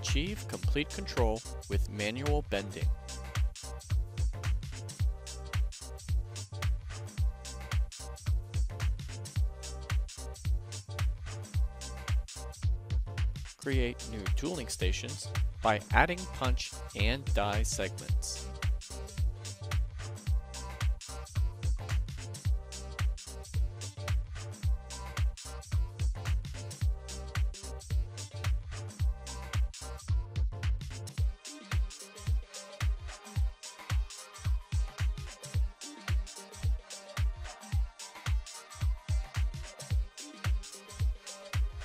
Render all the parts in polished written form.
Achieve complete control with manual bending. Create new tooling stations by adding punch and die segments.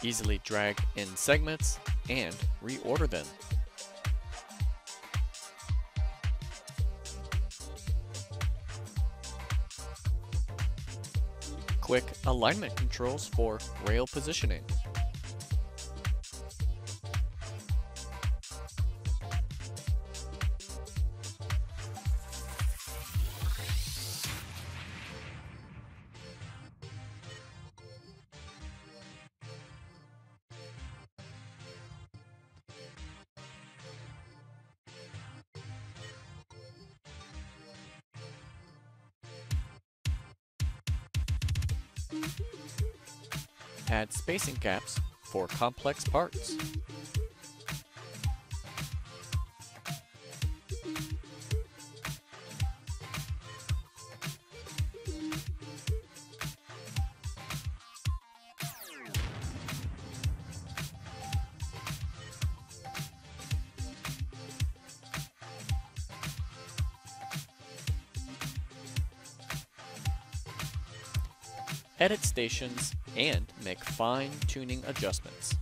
Easily drag in segments and reorder them. Quick alignment controls for rail positioning. Add spacing gaps for complex parts. Edit stations and make fine-tuning adjustments.